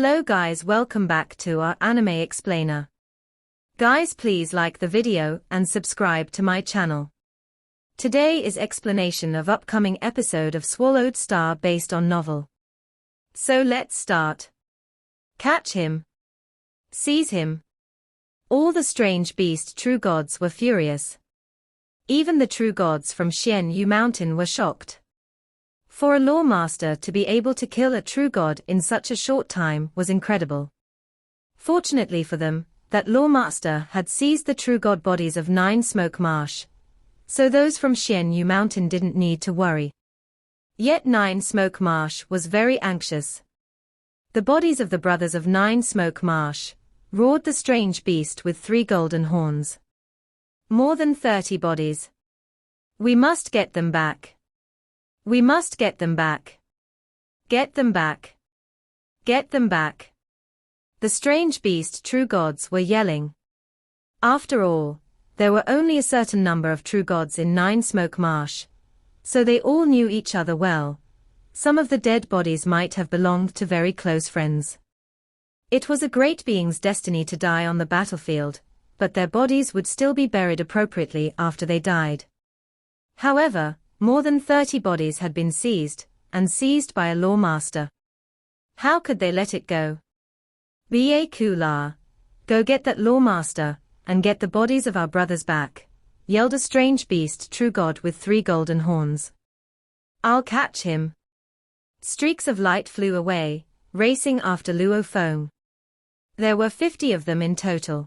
Hello guys, welcome back to our anime explainer. Guys, please like the video and subscribe to my channel. Today is explanation of upcoming episode of Swallowed Star based on novel. So let's start. Catch him. Seize him. All the strange beast true gods were furious. Even the true gods from Xian Yu Mountain were shocked. For a lawmaster to be able to kill a true god in such a short time was incredible. Fortunately for them, that lawmaster had seized the true god bodies of 9 Smoke Marsh, so those from Xian Yu Mountain didn't need to worry. Yet 9 Smoke Marsh was very anxious. The bodies of the brothers of 9 Smoke Marsh, roared the strange beast with 3 golden horns. More than 30 bodies. We must get them back. We must get them back. Get them back. Get them back. The strange beast true gods were yelling. After all, there were only a certain number of true gods in 9 Smoke Marsh, so they all knew each other well. Some of the dead bodies might have belonged to very close friends. It was a great being's destiny to die on the battlefield, but their bodies would still be buried appropriately after they died. However, more than 30 bodies had been seized, and seized by a lawmaster. How could they let it go? Ba Kula, go get that lawmaster, and get the bodies of our brothers back, yelled a strange beast true god with 3 golden horns. I'll catch him. Streaks of light flew away, racing after Luo Feng. There were 50 of them in total.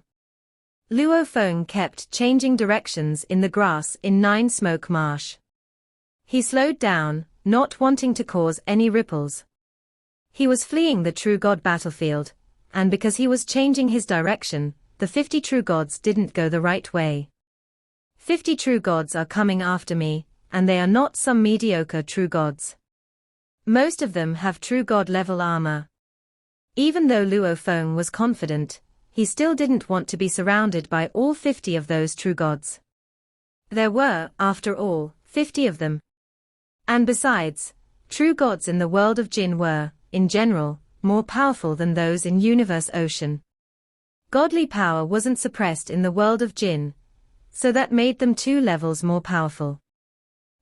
Luo Feng kept changing directions in the grass in 9 Smoke Marsh. He slowed down, not wanting to cause any ripples. He was fleeing the true god battlefield, and because he was changing his direction, the 50 true gods didn't go the right way. 50 true gods are coming after me, and they are not some mediocre true gods. Most of them have true god level armor. Even though Luo Feng was confident, he still didn't want to be surrounded by all 50 of those true gods. There were, after all, 50 of them. And besides, true gods in the world of Jin were, in general, more powerful than those in Universe Ocean. Godly power wasn't suppressed in the world of Jin, so that made them 2 levels more powerful.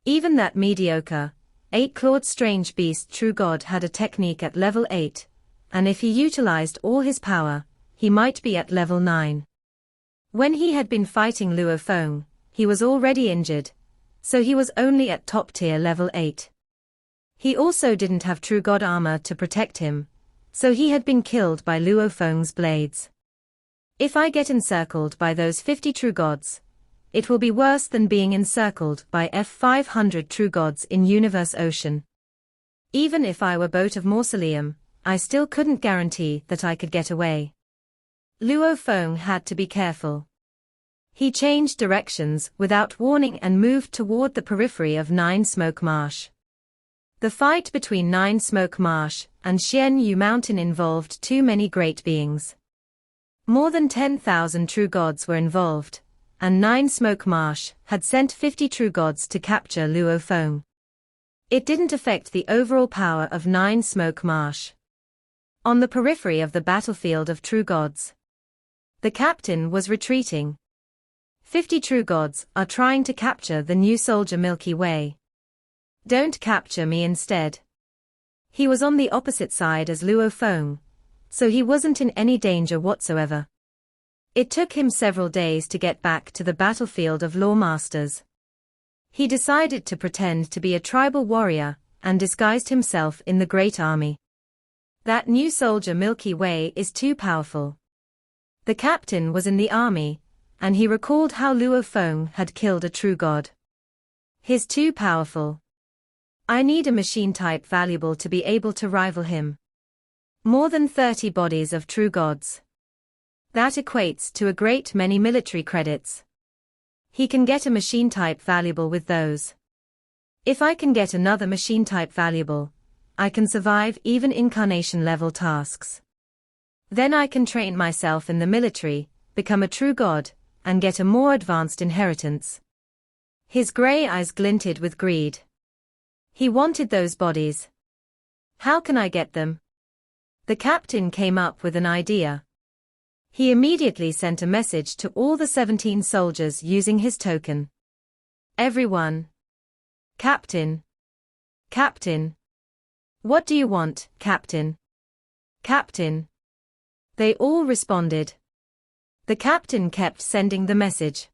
Even that mediocre, 8-clawed strange beast true god had a technique at level 8, and if he utilized all his power, he might be at level 9. When he had been fighting Luo Feng, he was already injured, so he was only at top tier level 8. He also didn't have true god armor to protect him, so he had been killed by Luo Feng's blades. If I get encircled by those 50 true gods, it will be worse than being encircled by F500 true gods in Universe Ocean. Even if I were Boat of Mausoleum, I still couldn't guarantee that I could get away. Luo Feng had to be careful. He changed directions without warning and moved toward the periphery of 9 Smoke Marsh. The fight between 9 Smoke Marsh and Xian Yu Mountain involved too many great beings. More than 10,000 true gods were involved, and 9 Smoke Marsh had sent 50 true gods to capture Luo Feng. It didn't affect the overall power of 9 Smoke Marsh. On the periphery of the battlefield of true gods, the captain was retreating. 50 true gods are trying to capture the new soldier Milky Way. Don't capture me instead. He was on the opposite side as Luo Feng, so he wasn't in any danger whatsoever. It took him several days to get back to the battlefield of Lawmasters. He decided to pretend to be a tribal warrior, and disguised himself in the Great Army. That new soldier Milky Way is too powerful. The captain was in the army, and he recalled how Luo Feng had killed a true god. He's too powerful. I need a machine-type valuable to be able to rival him. More than 30 bodies of true gods. That equates to a great many military credits. He can get a machine-type valuable with those. If I can get another machine-type valuable, I can survive even incarnation-level tasks. Then I can train myself in the military, become a true god, and get a more advanced inheritance. His grey eyes glinted with greed. He wanted those bodies. How can I get them? The captain came up with an idea. He immediately sent a message to all the 17 soldiers using his token. Everyone. Captain. Captain. What do you want, Captain? Captain. They all responded. The captain kept sending the message.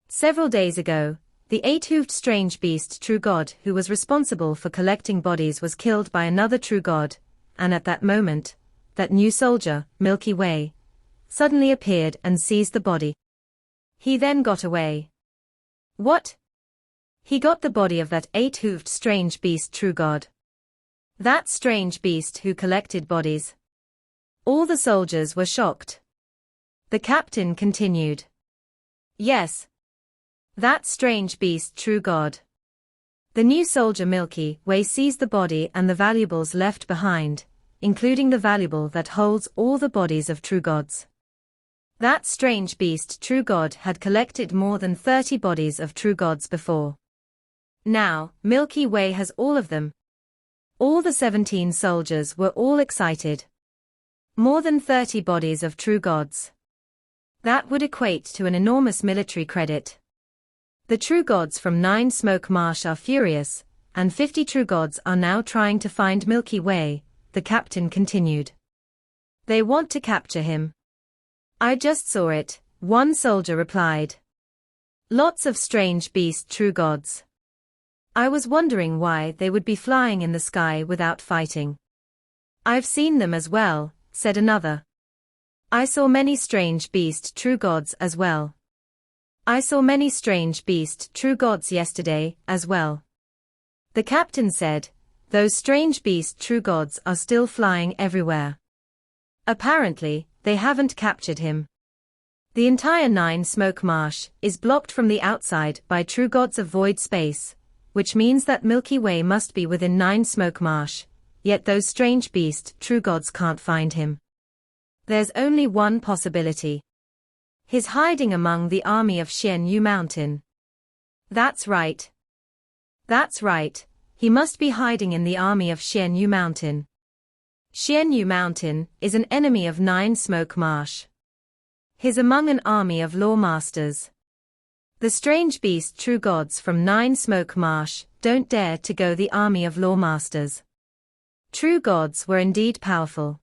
Several days ago, the 8-hoofed strange beast true god who was responsible for collecting bodies was killed by another true god, and at that moment, that new soldier, Milky Way, suddenly appeared and seized the body. He then got away. What? He got the body of that 8-hoofed strange beast true god. That strange beast who collected bodies. All the soldiers were shocked. The captain continued. Yes. That strange beast true god. The new soldier Milky Way seized the body and the valuables left behind, including the valuable that holds all the bodies of true gods. That strange beast true god had collected more than 30 bodies of true gods before. Now, Milky Way has all of them. All the 17 soldiers were all excited. More than 30 bodies of true gods. That would equate to an enormous military credit. The true gods from 9 Smoke Marsh are furious, and 50 true gods are now trying to find Milky Way, the captain continued. They want to capture him. I just saw it, one soldier replied. Lots of strange beast true gods. I was wondering why they would be flying in the sky without fighting. I've seen them as well, said another. I saw many strange beast true gods as well. I saw many strange beast true gods yesterday as well. The captain said, those strange beast true gods are still flying everywhere. Apparently, they haven't captured him. The entire 9 Smoke Marsh is blocked from the outside by true gods of void space, which means that Milky Way must be within 9 Smoke Marsh, yet those strange beast true gods can't find him. There's only one possibility. He's hiding among the army of Xian Yu Mountain. That's right. That's right, he must be hiding in the army of Xian Yu Mountain. Xian Yu Mountain is an enemy of 9 Smoke Marsh. He's among an army of law masters. The strange beast true gods from 9 Smoke Marsh don't dare to go the army of law masters. True gods were indeed powerful.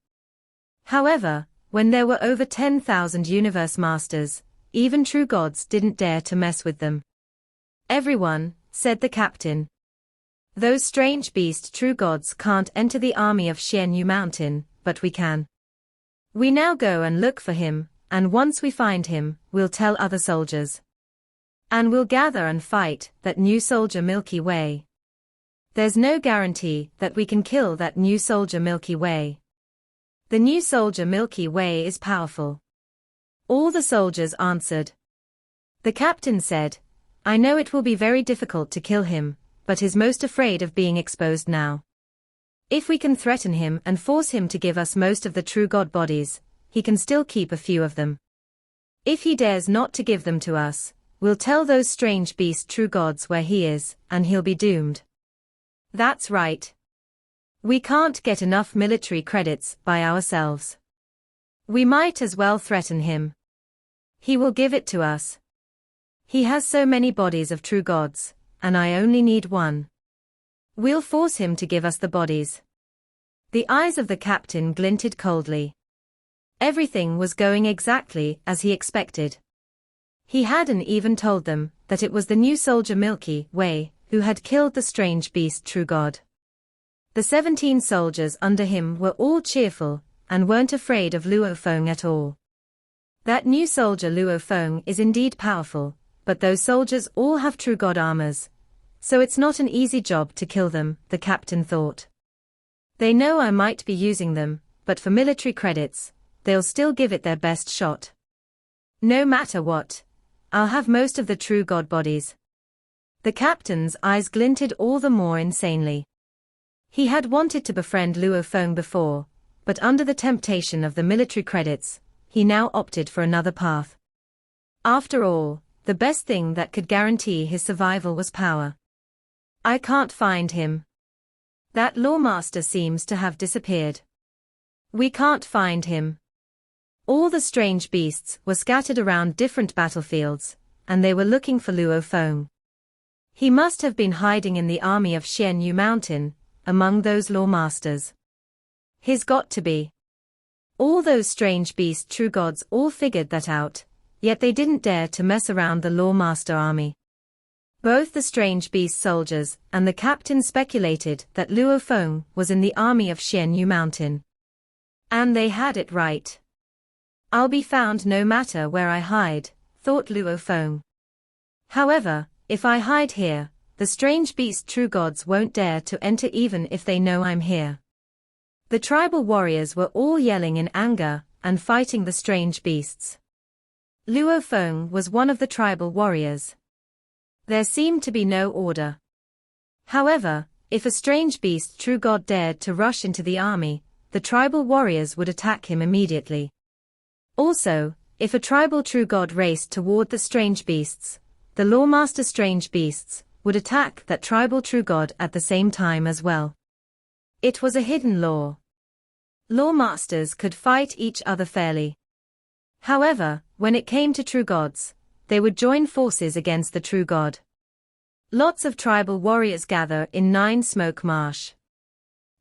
However, when there were over 10,000 universe masters, even true gods didn't dare to mess with them. Everyone, said the captain. Those strange beast true gods can't enter the army of Xian Yu Mountain, but we can. We now go and look for him, and once we find him, we'll tell other soldiers. And we'll gather and fight that new soldier Milky Way. There's no guarantee that we can kill that new soldier Milky Way. The new soldier Milky Way is powerful. All the soldiers answered. The captain said, I know it will be very difficult to kill him, but is most afraid of being exposed now. If we can threaten him and force him to give us most of the true god bodies, he can still keep a few of them. If he dares not to give them to us, we'll tell those strange beast true gods where he is, and he'll be doomed. That's right. We can't get enough military credits by ourselves. We might as well threaten him. He will give it to us. He has so many bodies of true gods, and I only need one. We'll force him to give us the bodies. The eyes of the captain glinted coldly. Everything was going exactly as he expected. He hadn't even told them that it was the new soldier Milky Way who had killed the strange beast true god. The 17 soldiers under him were all cheerful, and weren't afraid of Luo Feng at all. That new soldier Luo Feng is indeed powerful, but those soldiers all have true god armors, so it's not an easy job to kill them, the captain thought. They know I might be using them, but for military credits, they'll still give it their best shot. No matter what, I'll have most of the true god bodies. The captain's eyes glinted all the more insanely. He had wanted to befriend Luo Feng before, but under the temptation of the military credits, he now opted for another path. After all, the best thing that could guarantee his survival was power. I can't find him. That lawmaster seems to have disappeared. We can't find him. All the strange beasts were scattered around different battlefields, and they were looking for Luo Feng. He must have been hiding in the army of Xian Yu Mountain, among those lawmasters. He's got to be. All those strange beast true gods all figured that out, yet they didn't dare to mess around the lawmaster army. Both the strange beast soldiers and the captain speculated that Luo Feng was in the army of Xian Yu Mountain. And they had it right. I'll be found no matter where I hide, thought Luo Feng. However, if I hide here, the strange beast true gods won't dare to enter even if they know I'm here. The tribal warriors were all yelling in anger and fighting the strange beasts. Luo Feng was one of the tribal warriors. There seemed to be no order. However, if a strange beast true god dared to rush into the army, the tribal warriors would attack him immediately. Also, if a tribal true god raced toward the strange beasts, the lawmaster strange beasts would attack that tribal true god at the same time as well. It was a hidden law. Lawmasters could fight each other fairly. However, when it came to true gods, they would join forces against the true god. Lots of tribal warriors gather in Nine Smoke Marsh.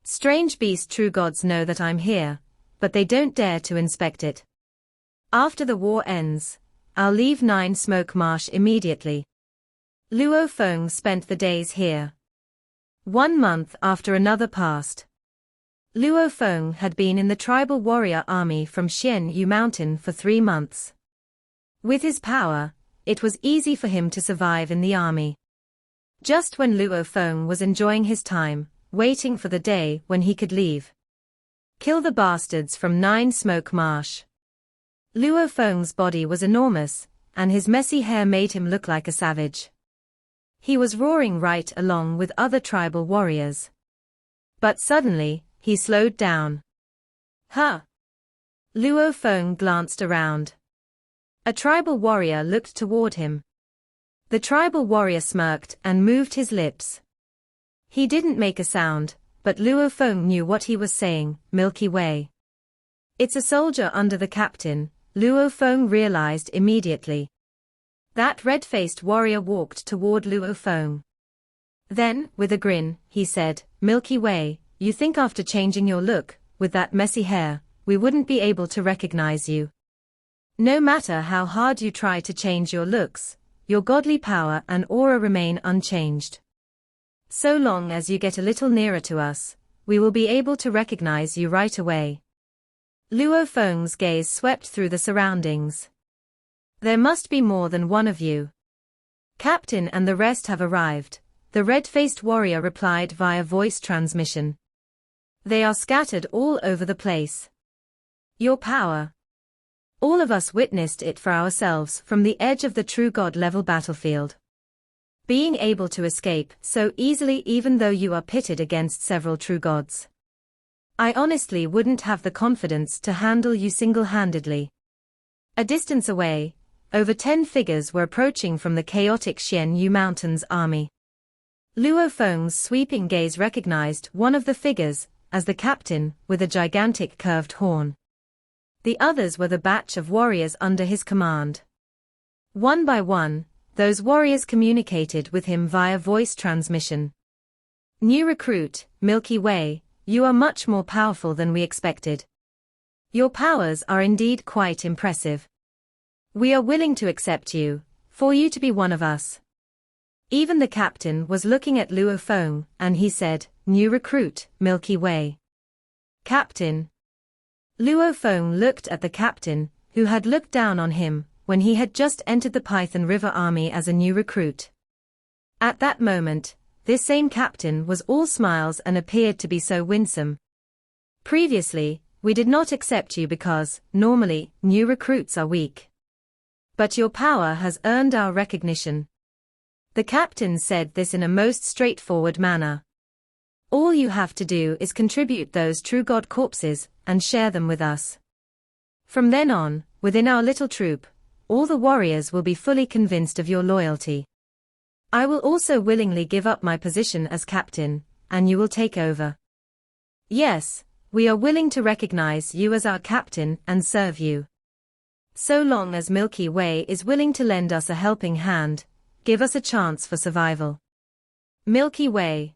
Strange beast true gods know that I'm here, but they don't dare to inspect it. After the war ends, I'll leave Nine Smoke Marsh immediately. Luo Feng spent the days here. 1 month after another passed. Luo Feng had been in the tribal warrior army from Xian Yu Mountain for 3 months. With his power, it was easy for him to survive in the army. Just when Luo Feng was enjoying his time, waiting for the day when he could leave. Kill the bastards from Nine Smoke Marsh. Luo Feng's body was enormous, and his messy hair made him look like a savage. He was roaring right along with other tribal warriors. But suddenly, he slowed down. Huh? Luo Feng glanced around. A tribal warrior looked toward him. The tribal warrior smirked and moved his lips. He didn't make a sound, but Luo Feng knew what he was saying, Milky Way. It's a soldier under the captain, Luo Feng realized immediately. That red-faced warrior walked toward Luo Feng. Then, with a grin, he said, Milky Way, you think after changing your look, with that messy hair, we wouldn't be able to recognize you. No matter how hard you try to change your looks, your godly power and aura remain unchanged. So long as you get a little nearer to us, we will be able to recognize you right away. Luo Feng's gaze swept through the surroundings. There must be more than one of you. Captain and the rest have arrived, the red-faced warrior replied via voice transmission. They are scattered all over the place. Your power. All of us witnessed it for ourselves from the edge of the true god-level battlefield. Being able to escape so easily even though you are pitted against several true gods. I honestly wouldn't have the confidence to handle you single-handedly. A distance away, over 10 figures were approaching from the chaotic Xian Yu Mountains army. Luo Feng's sweeping gaze recognized one of the figures as the captain with a gigantic curved horn. The others were the batch of warriors under his command. One by one, those warriors communicated with him via voice transmission. New recruit, Milky Way, you are much more powerful than we expected. Your powers are indeed quite impressive. We are willing to accept you, for you to be one of us. Even the captain was looking at Luo Feng, and he said, New recruit, Milky Way. Captain. Luo Feng looked at the captain, who had looked down on him when he had just entered the Python River army as a new recruit. At that moment, this same captain was all smiles and appeared to be so winsome. Previously, we did not accept you because, normally, new recruits are weak. But your power has earned our recognition. The captain said this in a most straightforward manner. All you have to do is contribute those true god corpses and share them with us. From then on, within our little troop, all the warriors will be fully convinced of your loyalty. I will also willingly give up my position as captain, and you will take over. Yes, we are willing to recognize you as our captain and serve you. So long as Milky Way is willing to lend us a helping hand, give us a chance for survival. Milky Way.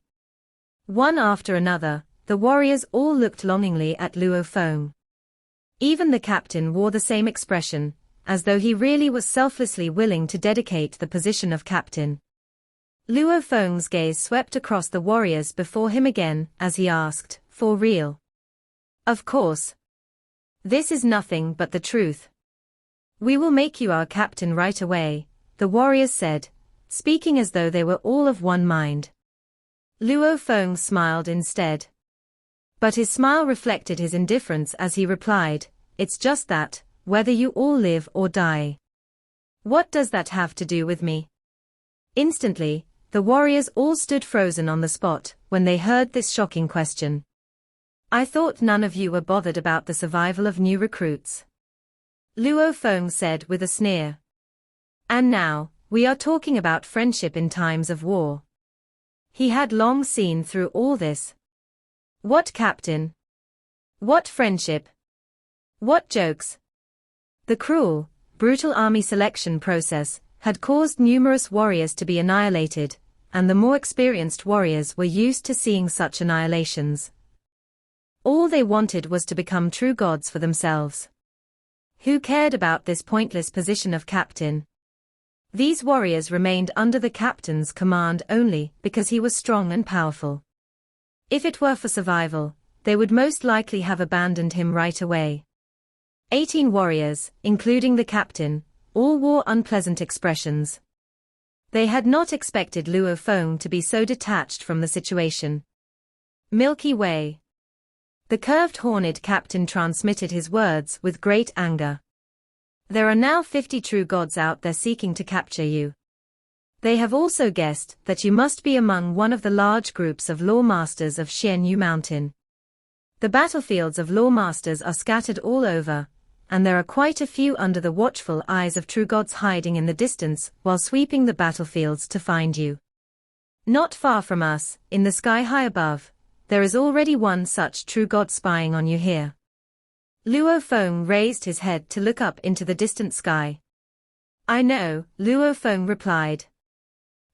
One after another, the warriors all looked longingly at Luo Feng. Even the captain wore the same expression, as though he really was selflessly willing to dedicate the position of captain. Luo Feng's gaze swept across the warriors before him again as he asked, "For real?" "Of course. This is nothing but the truth. We will make you our captain right away," the warriors said, speaking as though they were all of one mind. Luo Feng smiled instead. But his smile reflected his indifference as he replied, "It's just that, whether you all live or die. What does that have to do with me?" Instantly, the warriors all stood frozen on the spot when they heard this shocking question. "I thought none of you were bothered about the survival of new recruits," Luo Feng said with a sneer. "And now, we are talking about friendship in times of war." He had long seen through all this. What captain? What friendship? What jokes? The cruel, brutal army selection process had caused numerous warriors to be annihilated, and the more experienced warriors were used to seeing such annihilations. All they wanted was to become true gods for themselves. Who cared about this pointless position of captain? These warriors remained under the captain's command only because he was strong and powerful. If it were for survival, they would most likely have abandoned him right away. 18 warriors, including the captain, all wore unpleasant expressions. They had not expected Luo Feng to be so detached from the situation. Milky Way. The curved horned captain transmitted his words with great anger. There are now 50 true gods out there seeking to capture you. They have also guessed that you must be among one of the large groups of law masters of Xianyu Mountain. The battlefields of law masters are scattered all over, and there are quite a few under the watchful eyes of true gods hiding in the distance while sweeping the battlefields to find you. Not far from us, in the sky high above, there is already one such true god spying on you here. Luo Feng raised his head to look up into the distant sky. "I know," Luo Feng replied.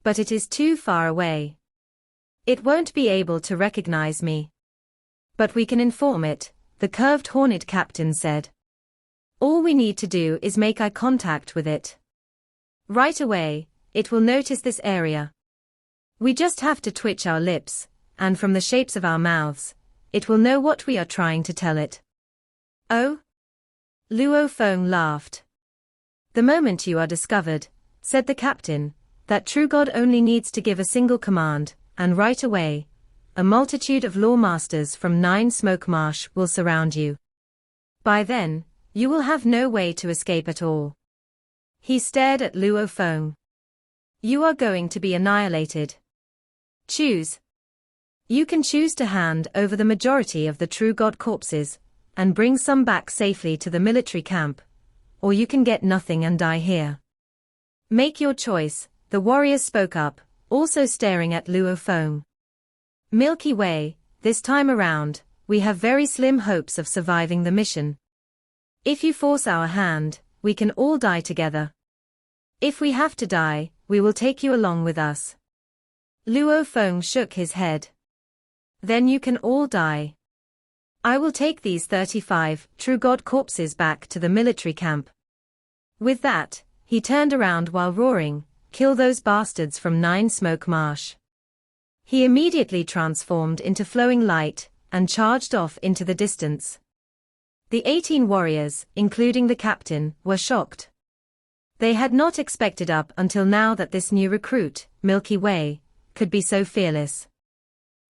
"But it is too far away. It won't be able to recognize me." "But we can inform it," the curved horned captain said. "All we need to do is make eye contact with it. Right away, it will notice this area. We just have to twitch our lips, and from the shapes of our mouths, it will know what we are trying to tell it." "Oh?" Luo Feng laughed. "The moment you are discovered," said the captain, "that true god only needs to give a single command, and right away, a multitude of law masters from 9 Smoke Marsh will surround you. By then, you will have no way to escape at all." He stared at Luo Feng. "You are going to be annihilated. Choose. You can choose to hand over the majority of the true god corpses, and bring some back safely to the military camp, or you can get nothing and die here. Make your choice," the warriors spoke up, also staring at Luo Feng. "Milky Way, this time around, we have very slim hopes of surviving the mission. If you force our hand, we can all die together. If we have to die, we will take you along with us." Luo Feng shook his head. "Then you can all die. I will take these 35 true god corpses back to the military camp." With that, he turned around while roaring, "Kill those bastards from 9 Smoke Marsh." He immediately transformed into flowing light, and charged off into the distance. The 18 warriors, including the captain, were shocked. They had not expected up until now that this new recruit, Milky Way, could be so fearless.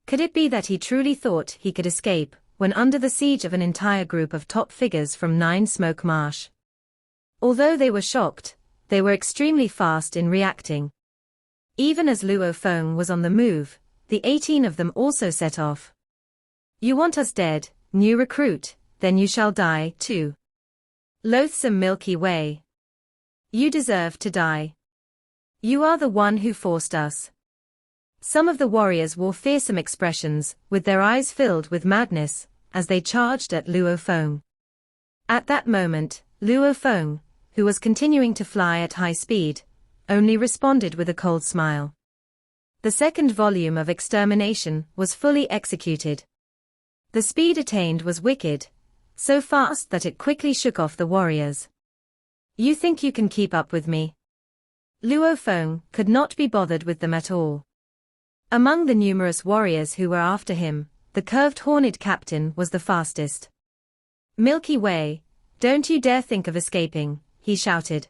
Could it be that he truly thought he could escape, when under the siege of an entire group of top figures from 9 Smoke Marsh? Although they were shocked, they were extremely fast in reacting. Even as Luo Feng was on the move, the 18 of them also set off. "You want us dead, new recruit, then you shall die, too. Loathsome Milky Way. You deserve to die. You are the one who forced us." Some of the warriors wore fearsome expressions, with their eyes filled with madness, as they charged at Luo Feng. At that moment, Luo Feng, who was continuing to fly at high speed, only responded with a cold smile. The second volume of extermination was fully executed. The speed attained was wicked, so fast that it quickly shook off the warriors. You think you can keep up with me? Luo Feng could not be bothered with them at all. Among the numerous warriors who were after him, the curved horned captain was the fastest. Milky Way, don't you dare think of escaping, he shouted.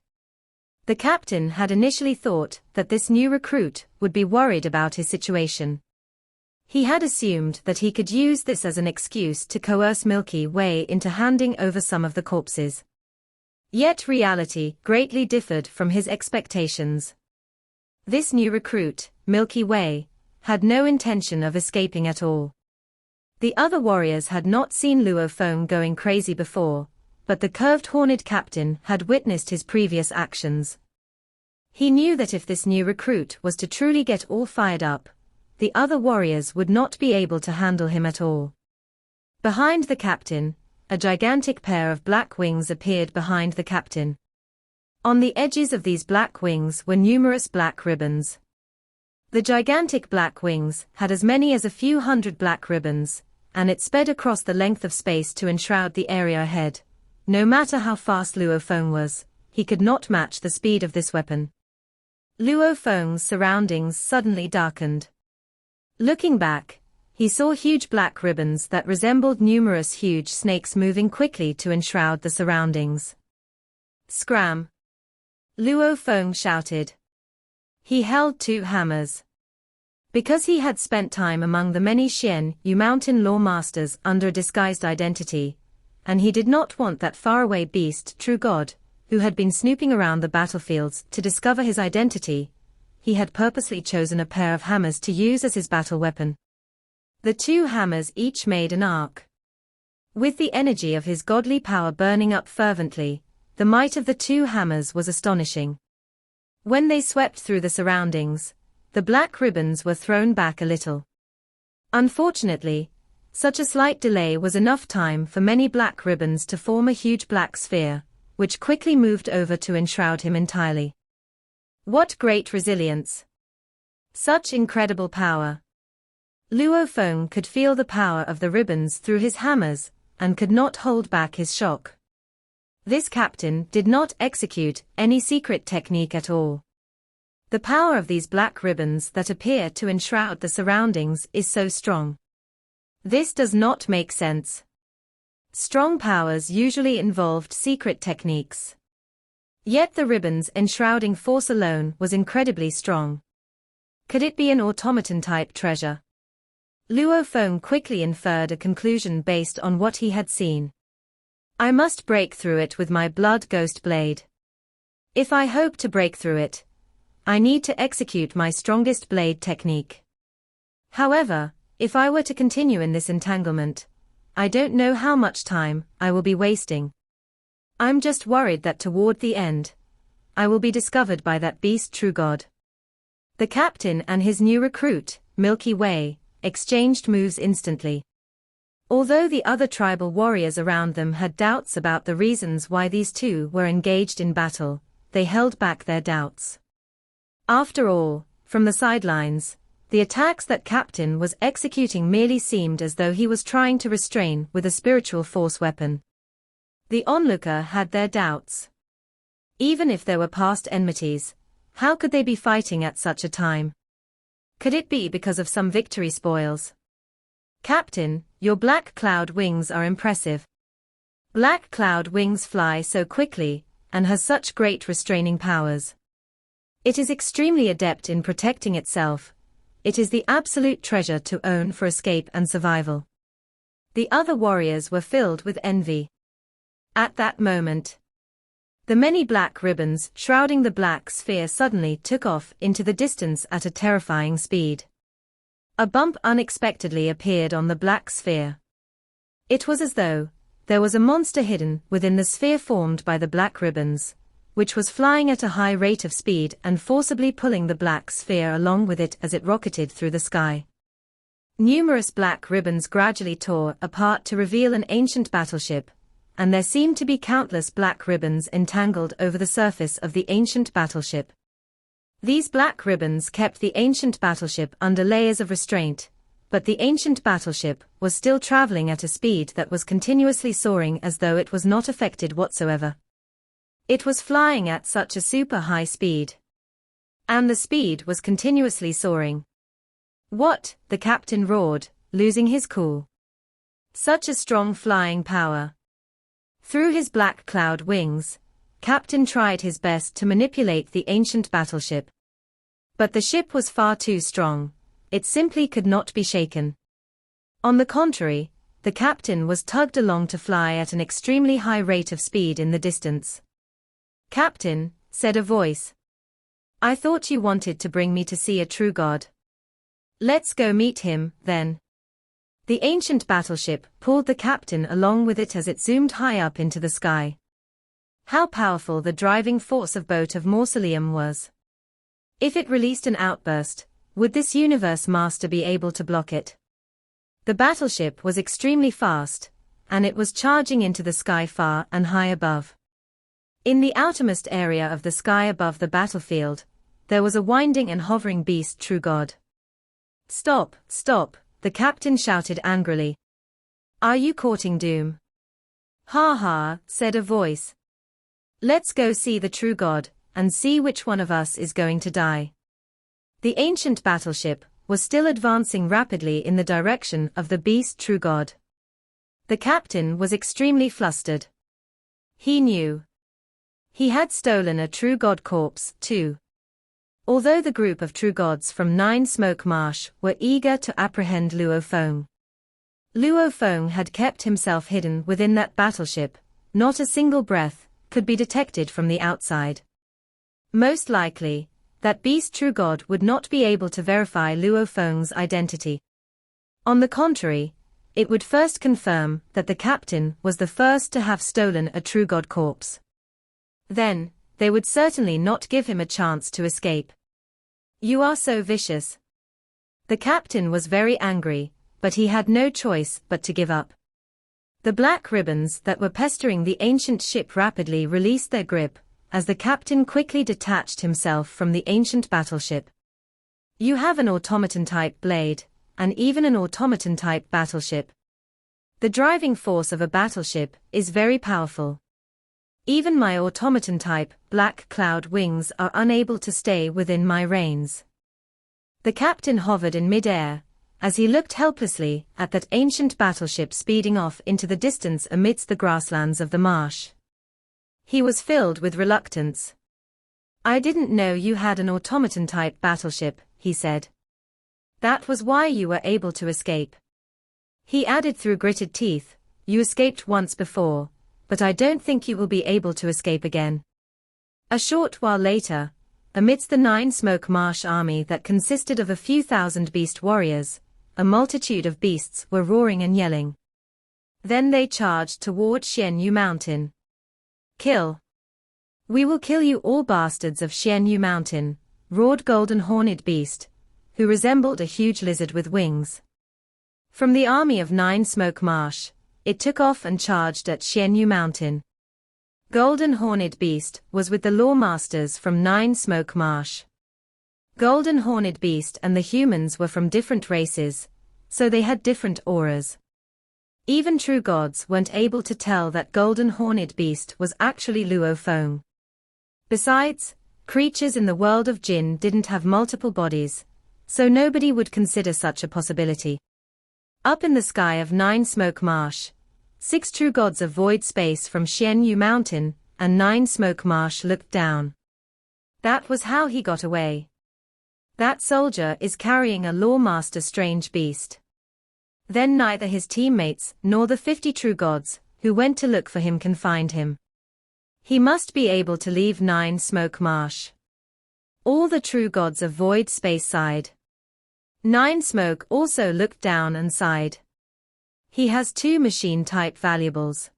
The captain had initially thought that this new recruit would be worried about his situation. He had assumed that he could use this as an excuse to coerce Milky Way into handing over some of the corpses. Yet reality greatly differed from his expectations. This new recruit, Milky Way, had no intention of escaping at all. The other warriors had not seen Luo Feng going crazy before, but the curved horned captain had witnessed his previous actions. He knew that if this new recruit was to truly get all fired up, the other warriors would not be able to handle him at all. Behind the captain, a gigantic pair of black wings appeared behind the captain. On the edges of these black wings were numerous black ribbons. The gigantic black wings had as many as a few hundred black ribbons, and it sped across the length of space to enshroud the area ahead. No matter how fast Luo Feng was, he could not match the speed of this weapon. Luo Feng's surroundings suddenly darkened. Looking back, he saw huge black ribbons that resembled numerous huge snakes moving quickly to enshroud the surroundings. Scram! Luo Feng shouted. He held two hammers. Because he had spent time among the many Xian Yu mountain law masters under a disguised identity, and he did not want that faraway beast, True God, who had been snooping around the battlefields to discover his identity, he had purposely chosen a pair of hammers to use as his battle weapon. The two hammers each made an arc. With the energy of his godly power burning up fervently, the might of the two hammers was astonishing. When they swept through the surroundings, the black ribbons were thrown back a little. Unfortunately, such a slight delay was enough time for many black ribbons to form a huge black sphere, which quickly moved over to enshroud him entirely. What great resilience! Such incredible power! Luo Feng could feel the power of the ribbons through his hammers, and could not hold back his shock. This captain did not execute any secret technique at all. The power of these black ribbons that appear to enshroud the surroundings is so strong. This does not make sense. Strong powers usually involved secret techniques. Yet the ribbons' enshrouding force alone was incredibly strong. Could it be an automaton-type treasure? Luo Feng quickly inferred a conclusion based on what he had seen. I must break through it with my blood ghost blade. If I hope to break through it, I need to execute my strongest blade technique. However, if I were to continue in this entanglement, I don't know how much time I will be wasting. I'm just worried that toward the end, I will be discovered by that beast True God. The captain and his new recruit, Milky Way, exchanged moves instantly. Although the other tribal warriors around them had doubts about the reasons why these two were engaged in battle, they held back their doubts. After all, from the sidelines, the attacks that Captain was executing merely seemed as though he was trying to restrain with a spiritual force weapon. The onlooker had their doubts. Even if there were past enmities, how could they be fighting at such a time? Could it be because of some victory spoils? Captain, your black cloud wings are impressive. Black cloud wings fly so quickly, and has such great restraining powers. It is extremely adept in protecting itself. It is the absolute treasure to own for escape and survival. The other warriors were filled with envy. At that moment, the many black ribbons shrouding the black sphere suddenly took off into the distance at a terrifying speed. A bump unexpectedly appeared on the black sphere. It was as though there was a monster hidden within the sphere formed by the black ribbons, which was flying at a high rate of speed and forcibly pulling the black sphere along with it as it rocketed through the sky. Numerous black ribbons gradually tore apart to reveal an ancient battleship, and there seemed to be countless black ribbons entangled over the surface of the ancient battleship. These black ribbons kept the ancient battleship under layers of restraint, but the ancient battleship was still traveling at a speed that was continuously soaring as though it was not affected whatsoever. It was flying at such a super high speed. And the speed was continuously soaring. "What?" the captain roared, losing his cool. Such a strong flying power. Through his black cloud wings, Captain tried his best to manipulate the ancient battleship. But the ship was far too strong. It simply could not be shaken. On the contrary, the captain was tugged along to fly at an extremely high rate of speed in the distance. "Captain," said a voice. "I thought you wanted to bring me to see a true god. Let's go meet him, then." The ancient battleship pulled the captain along with it as it zoomed high up into the sky. How powerful the driving force of boat of Mausoleum was. If it released an outburst, would this universe master be able to block it? The battleship was extremely fast, and it was charging into the sky far and high above. In the outermost area of the sky above the battlefield, there was a winding and hovering beast true god. "Stop, stop," the captain shouted angrily. "Are you courting doom?" "Ha ha," said a voice. "Let's go see the true god, and see which one of us is going to die." The ancient battleship was still advancing rapidly in the direction of the beast true god. The captain was extremely flustered. He knew. He had stolen a true god corpse, too. Although the group of true gods from Nine Smoke Marsh were eager to apprehend Luo Feng. Luo Feng had kept himself hidden within that battleship, not a single breath could be detected from the outside. Most likely, that beast true god would not be able to verify Luo Feng's identity. On the contrary, it would first confirm that the captain was the first to have stolen a true god corpse. Then, they would certainly not give him a chance to escape. "You are so vicious." The captain was very angry, but he had no choice but to give up. The black ribbons that were pestering the ancient ship rapidly released their grip, as the captain quickly detached himself from the ancient battleship. "You have an automaton-type blade, and even an automaton-type battleship. The driving force of a battleship is very powerful. Even my automaton-type black cloud wings are unable to stay within my reins." The captain hovered in mid-air, as he looked helplessly at that ancient battleship speeding off into the distance amidst the grasslands of the marsh. He was filled with reluctance. "I didn't know you had an automaton-type battleship," he said. "That was why you were able to escape." He added through gritted teeth, "You escaped once before, but I don't think you will be able to escape again." A short while later, amidst the Nine Smoke Marsh army that consisted of a few thousand beast warriors, a multitude of beasts were roaring and yelling. Then they charged toward Xianyu Mountain. "Kill! We will kill you all, bastards of Xianyu Mountain," roared Golden Horned Beast, who resembled a huge lizard with wings. From the army of Nine Smoke Marsh, it took off and charged at Xianyu Mountain. Golden Horned Beast was with the Lawmasters from Nine Smoke Marsh. Golden Horned Beast and the humans were from different races, so they had different auras. Even true gods weren't able to tell that Golden Horned Beast was actually Luo Feng. Besides, creatures in the world of Jinn didn't have multiple bodies, so nobody would consider such a possibility. Up in the sky of Nine Smoke Marsh, 6 true gods of void space from Xianyu Mountain and Nine Smoke Marsh looked down. That was how he got away. That soldier is carrying a Lawmaster strange beast. Then neither his teammates nor the 50 true gods who went to look for him can find him. He must be able to leave Nine Smoke Marsh. All the true gods of void space sighed. Nine Smoke also looked down and sighed. He has 2 machine-type valuables.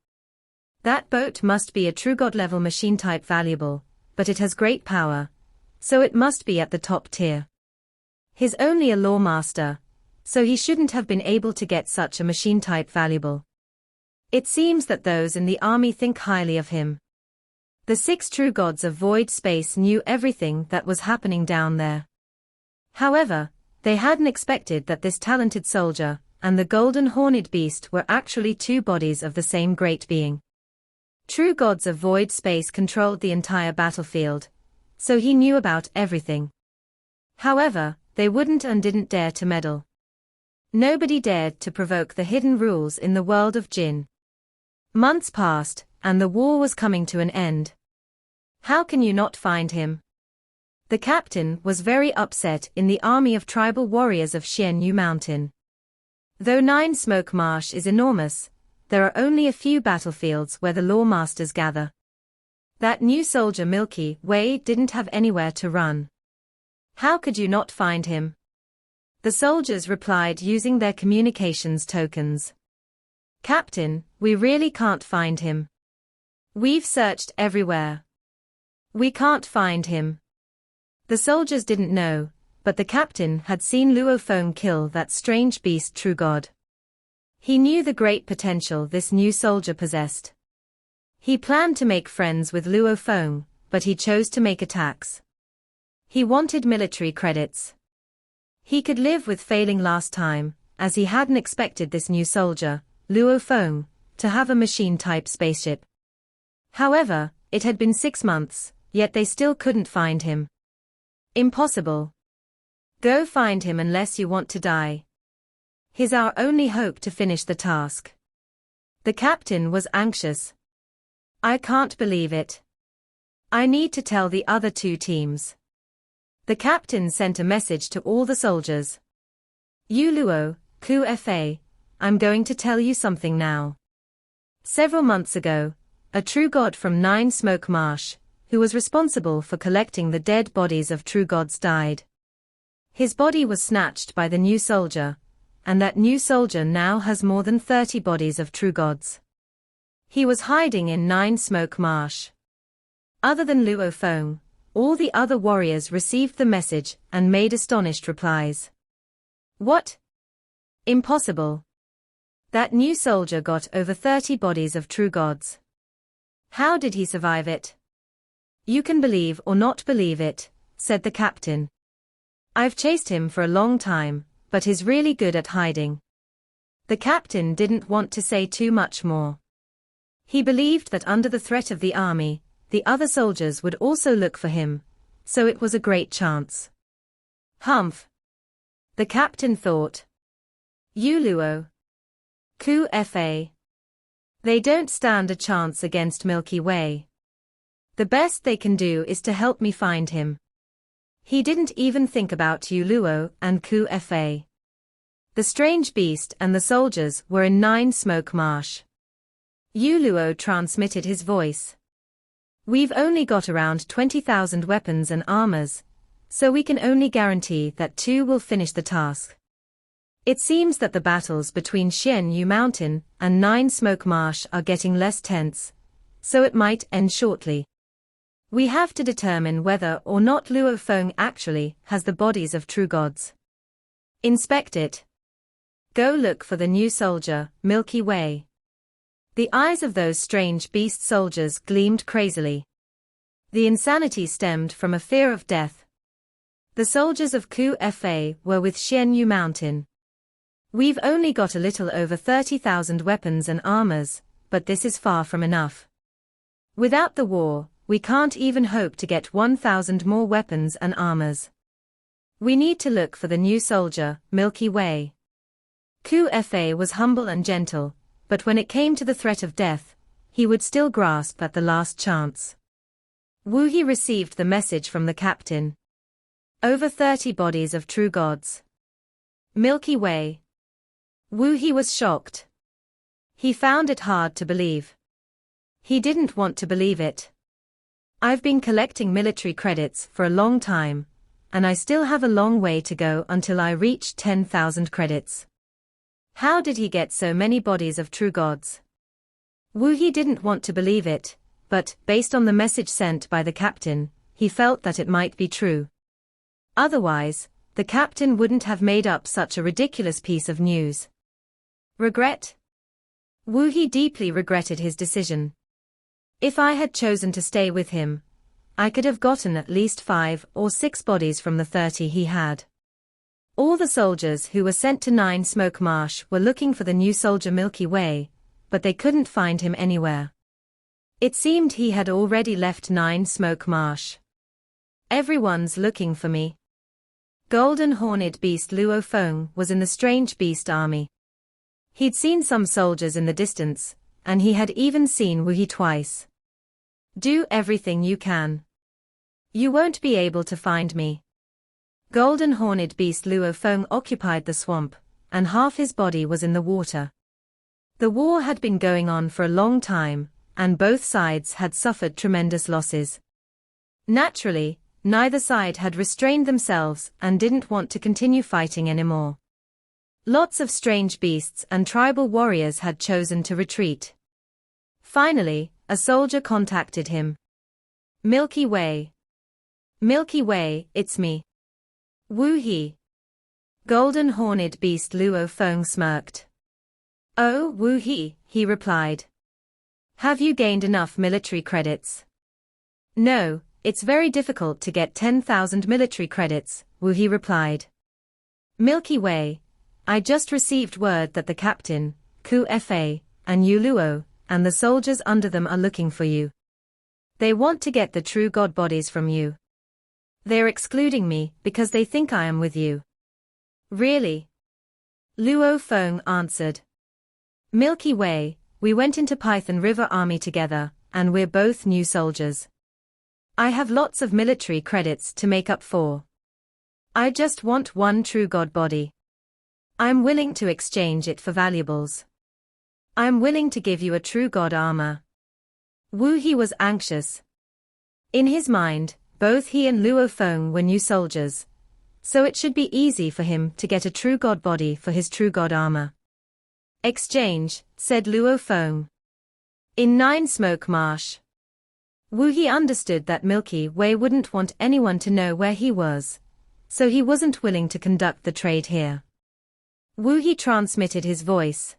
That boat must be a true god-level machine-type valuable, but it has great power, so it must be at the top tier. His only a Lawmaster, so he shouldn't have been able to get such a machine-type valuable. It seems that those in the army think highly of him. The 6 true gods of void space knew everything that was happening down there. However, they hadn't expected that this talented soldier and the golden horned beast were actually 2 bodies of the same great being. True gods of void space controlled the entire battlefield, so he knew about everything. However, they wouldn't and didn't dare to meddle. Nobody dared to provoke the hidden rules in the world of Jinn. Months passed, and the war was coming to an end. How can you not find him? The captain was very upset in the army of tribal warriors of Xianyu Mountain. Though Nine Smoke Marsh is enormous, there are only a few battlefields where the lawmasters gather. That new soldier Milky Way didn't have anywhere to run. How could you not find him? The soldiers replied using their communications tokens. Captain, we really can't find him. We've searched everywhere. We can't find him. The soldiers didn't know, but the captain had seen Luo Feng kill that strange beast true god. He knew the great potential this new soldier possessed. He planned to make friends with Luo Feng, but he chose to make attacks. He wanted military credits. He could live with failing last time, as he hadn't expected this new soldier, Luo Feng, to have a machine-type spaceship. However, it had been 6 months, yet they still couldn't find him. Impossible. Go find him unless you want to die. He's our only hope to finish the task. The captain was anxious. I can't believe it. I need to tell the other 2 teams. The captain sent a message to all the soldiers. You Luo, Ku Fa, I'm going to tell you something now. Several months ago, a true god from Nine Smoke Marsh, who was responsible for collecting the dead bodies of true gods, died. His body was snatched by the new soldier, and that new soldier now has more than 30 bodies of true gods. He was hiding in Nine Smoke Marsh. Other than Luo Feng, all the other warriors received the message and made astonished replies. What? Impossible. That new soldier got over 30 bodies of true gods. How did he survive it? You can believe or not believe it, said the captain. I've chased him for a long time, but he's really good at hiding. The captain didn't want to say too much more. He believed that under the threat of the army, the other soldiers would also look for him, so it was a great chance. Humph. The captain thought. You Luo. Ku Fa. They don't stand a chance against Milky Way. The best they can do is to help me find him. He didn't even think about you Luo and Ku Fa. The strange beast and the soldiers were in Nine Smoke Marsh. Yu Luo transmitted his voice. We've only got around 20,000 weapons and armors, so we can only guarantee that 2 will finish the task. It seems that the battles between Xianyu Mountain and Nine Smoke Marsh are getting less tense, so it might end shortly. We have to determine whether or not Luo Feng actually has the bodies of true gods. Inspect it. Go look for the new soldier, Milky Way. The eyes of those strange beast soldiers gleamed crazily. The insanity stemmed from a fear of death. The soldiers of Ku Fa were with Xianyu Mountain. We've only got a little over 30,000 weapons and armors, but this is far from enough. Without the war, we can't even hope to get 1,000 more weapons and armors. We need to look for the new soldier, Milky Way. Ku Fa was humble and gentle, but when it came to the threat of death, he would still grasp at the last chance. Wu He received the message from the captain. Over 30 bodies of true gods. Milky Way. Wu He was shocked. He found it hard to believe. He didn't want to believe it. I've been collecting military credits for a long time, and I still have a long way to go until I reach 10,000 credits. How did he get so many bodies of true gods? Wu He didn't want to believe it, but, based on the message sent by the captain, he felt that it might be true. Otherwise, the captain wouldn't have made up such a ridiculous piece of news. Regret? Wu He deeply regretted his decision. If I had chosen to stay with him, I could have gotten at least 5 or 6 bodies from the 30 he had. All the soldiers who were sent to 9 Smoke Marsh were looking for the new soldier Milky Way, but they couldn't find him anywhere. It seemed he had already left 9 Smoke Marsh. Everyone's looking for me. Golden Horned Beast Luo Feng was in the Strange Beast army. He'd seen some soldiers in the distance, and he had even seen Wu He twice. Do everything you can. You won't be able to find me. Golden Horned Beast Luo Feng occupied the swamp, and half his body was in the water. The war had been going on for a long time, and both sides had suffered tremendous losses. Naturally, neither side had restrained themselves and didn't want to continue fighting anymore. Lots of strange beasts and tribal warriors had chosen to retreat. Finally, a soldier contacted him. Milky Way. Milky Way, it's me. Wu He. Golden Horned Beast Luo Feng smirked. Oh, Wu He, he replied. Have you gained enough military credits? No, it's very difficult to get 10,000 military credits, Wu He replied. Milky Way, I just received word that the captain, Ku Fa, and Yu Luo, and the soldiers under them are looking for you. They want to get the true god bodies from you. They're excluding me because they think I am with you. Really? Luo Feng answered. Milky Way, we went into Python River Army together, and we're both new soldiers. I have lots of military credits to make up for. I just want one true god body. I'm willing to exchange it for valuables. I'm willing to give you a true god armor. Wu He was anxious. In his mind, both he and Luo Feng were new soldiers, so it should be easy for him to get a true god body for his true god armor. Exchange, said Luo Feng. In 9 Smoke Marsh. Wu He understood that Milky Way wouldn't want anyone to know where he was, so he wasn't willing to conduct the trade here. Wu He transmitted his voice.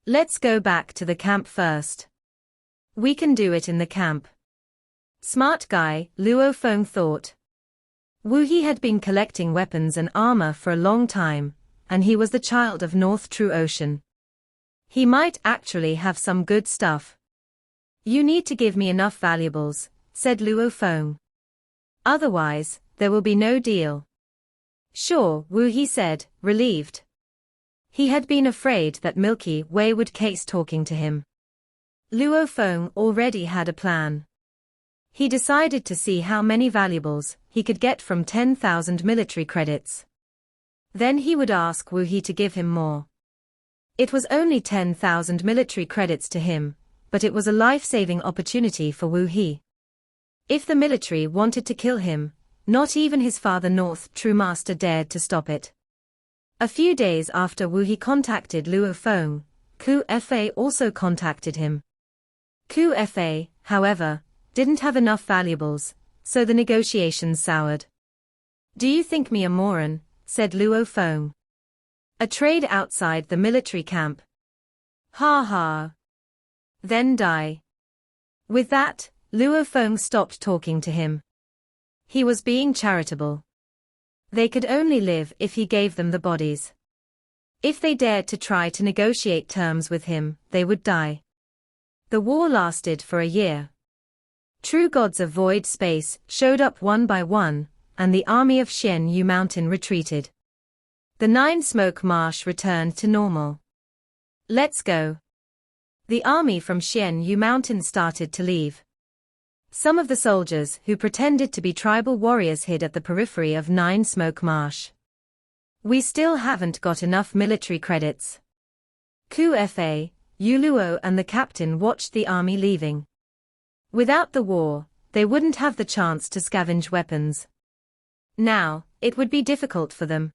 Let's go back to the camp first. We can do it in the camp. Smart guy, Luo Feng thought. Wu He had been collecting weapons and armor for a long time, and he was the child of North True Ocean. He might actually have some good stuff. You need to give me enough valuables, said Luo Feng. Otherwise, there will be no deal. Sure, Wu He said, relieved. He had been afraid that Milky Way would case talking to him. Luo Feng already had a plan. He decided to see how many valuables he could get from 10,000 military credits. Then he would ask Wu He to give him more. It was only 10,000 military credits to him, but it was a life-saving opportunity for Wu He. If the military wanted to kill him, not even his father North True Master dared to stop it. A few days after Wu He contacted Luo Feng, Ku Fa also contacted him. Ku Fa, however, didn't have enough valuables, so the negotiations soured. Do you think me a moron? Said Luo Feng. A trade outside the military camp. Ha ha. Then die. With that, Luo Feng stopped talking to him. He was being charitable. They could only live if he gave them the bodies. If they dared to try to negotiate terms with him, they would die. The war lasted for a year. True gods of void space showed up one by one, and the army of Xian Yu Mountain retreated. The 9 Smoke Marsh returned to normal. Let's go. The army from Xian Yu Mountain started to leave. Some of the soldiers who pretended to be tribal warriors hid at the periphery of 9 Smoke Marsh. We still haven't got enough military credits. Ku Fa, Yu Luo and the captain watched the army leaving. Without the war, they wouldn't have the chance to scavenge weapons. Now, it would be difficult for them.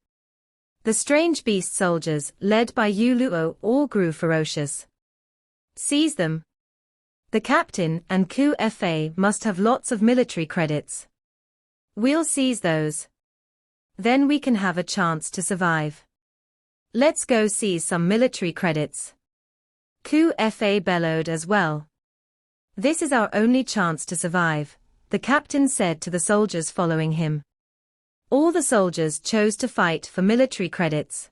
The strange beast soldiers, led by Yu Luo, all grew ferocious. Seize them. The captain and Ku Fa must have lots of military credits. We'll seize those. Then we can have a chance to survive. Let's go see some military credits. Ku-fa bellowed as well. This is our only chance to survive, the captain said to the soldiers following him. All the soldiers chose to fight for military credits.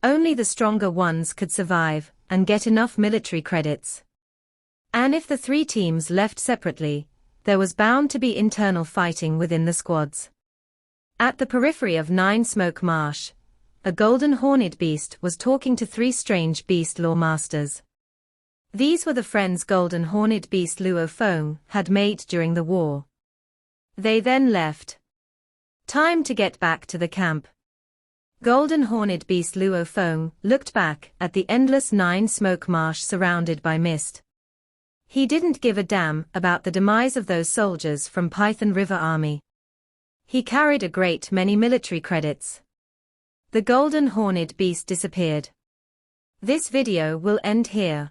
Only the stronger ones could survive and get enough military credits. And if the three teams left separately, there was bound to be internal fighting within the squads. At the periphery of Nine Smoke Marsh, a golden horned beast was talking to three strange beast lawmasters. These were the friends golden horned beast Luo Feng had made during the war. They then left. Time to get back to the camp. Golden horned beast Luo Feng looked back at the endless Nine Smoke Marsh surrounded by mist. He didn't give a damn about the demise of those soldiers from Python River Army. He carried a great many military credits. The golden horned beast disappeared. This video will end here.